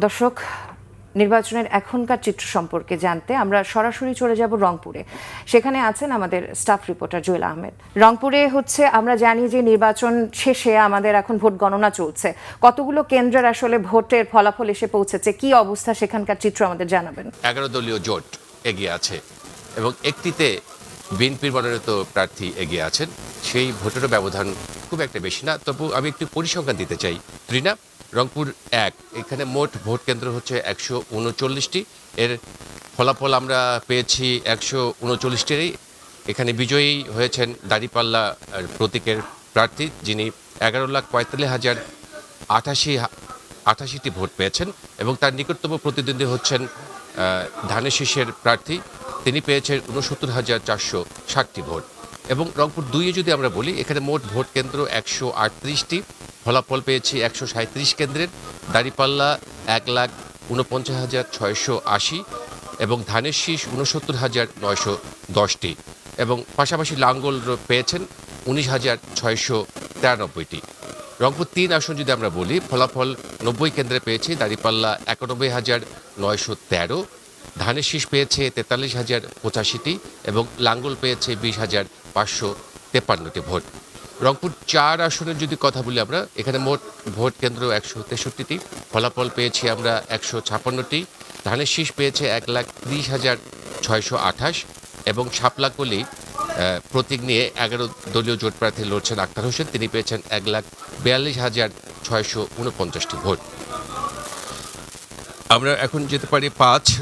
দর্শক, নির্বাচনের এখনকার চিত্র সম্পর্কে জানতে আমরা সরাসরি চলে যাব রংপুরে। সেখানে আছেন আমাদের স্টাফ রিপোর্টার জুয়েল আহমেদ। রংপুরে আমরা জানি যে নির্বাচন শেষে আমাদের এখন ভোট গণনা চলছে। কতগুলো কেন্দ্রের আসলে ভোটের ফলাফল এসে পৌঁছেছে, কি অবস্থা সেখানকার চিত্র আমাদের জানাবেন। 11 দলীয় জোট এগিয়ে আছে এবং একটিতে বিএনপির মনোনীত প্রার্থী এগিয়ে আছেন। সেই ভোটেরও ব্যবধান খুব একটা বেশি না, তবু আমি একটু পরিসংখ্যান দিতে চাই। ত্রিনা, রংপুর 1, এখানে মোট ভোট কেন্দ্র হচ্ছে 139টি। এর ফলাফল আমরা পেয়েছি 139টিরই। এখানে বিজয়ী হয়েছেন দাঁড়িপাল্লা প্রতীকের প্রার্থী, যিনি 11,45,88টি ভোট পেয়েছেন এবং তার নিকটতম প্রতিদ্বন্দ্বী হচ্ছেন ধানের শীষের প্রার্থী, তিনি পেয়েছেন 69,460টি ভোট। এবং রংপুর 2-এ যদি আমরা বলি, এখানে মোট ভোট কেন্দ্র 138টি, ফলাফল পেয়েছি 137 কেন্দ্রের। দাঁড়িপাল্লা 1,49,680 এবং ধানের শীষ 69,910টি এবং পাশাপাশি লাঙ্গল পেয়েছেন 19,693টি। রংপুর 3 আসন যদি আমরা বলি, ফলাফল 90 কেন্দ্রে পেয়েছে দাঁড়িপাল্লা 91,913, ধানের শীষ পেয়েছে 43,085টি এবং লাঙ্গল পেয়েছে 20,553টি ভোট। রংপুর 4 আসনের যদি কথা বলি আমরা, এখানে মোট ভোট কেন্দ্র 163টি, ফলাফল পেয়েছি আমরা 156টি, ধানের শীষ পেয়েছে 1,30,628 এবং শাপলাকলি প্রতীক নিয়ে 11 দলীয় জোট প্রার্থী লড়ছেন আক্তার হোসেন, তিনি পেয়েছেন 1,42,649টি ভোট। আমরা এখন যেতে পারি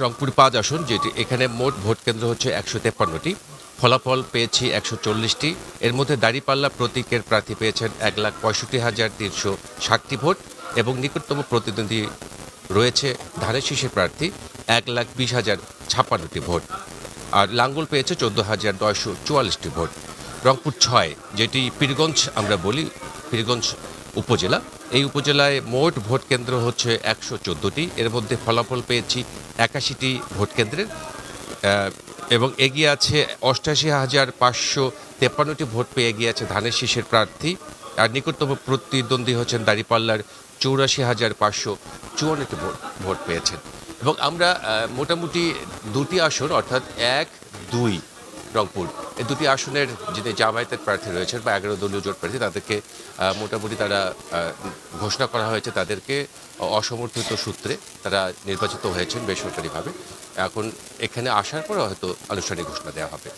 রংপুর 5 আসন, যেটি এখানে মোট ভোট কেন্দ্র হচ্ছে 153টি, ফলাফল পেয়েছি 140টি। এর মধ্যে দাঁড়িপাল্লা প্রতীকের প্রার্থী পেয়েছেন 1,65,360টি ভোট এবং নিকটতম প্রতিদ্বন্দ্বী রয়েছে ধানের শীষের প্রার্থী 1,20,056টি ভোট, আর লাঙ্গল পেয়েছে 14,944টি ভোট। রংপুর 6, যেটি পীরগঞ্জ আমরা বলি, পীরগঞ্জ উপজেলা, এই উপজেলায় মোট ভোট কেন্দ্র হচ্ছে 114টি। এর মধ্যে ফলাফল পেয়েছি 81টি ভোট কেন্দ্রের এবং এগিয়ে আছে 88,553টি ভোট পেয়ে এগিয়ে আছে ধানের শীষের প্রার্থী, আর নিকটতম প্রতিদ্বন্দ্বী হচ্ছেন দাঁড়িপাল্লার 84,554টি ভোট পেয়েছেন। এবং আমরা মোটামুটি 2টি আসন, অর্থাৎ 1-2 রংপুর, এই 2টি আসনের যিনি জামায়াতের প্রার্থী রয়েছেন বা 11 দলীয় জোট প্রার্থী, তাদেরকে মোটামুটি তারা ঘোষণা করা হয়েছে, তাদেরকে অসমর্থিত সূত্রে তারা নির্বাচিত হয়েছেন বেসরকারিভাবে। এখন এখানে আসার পরে হয়তো আনুষ্ঠানিক ঘোষণা দেওয়া হবে।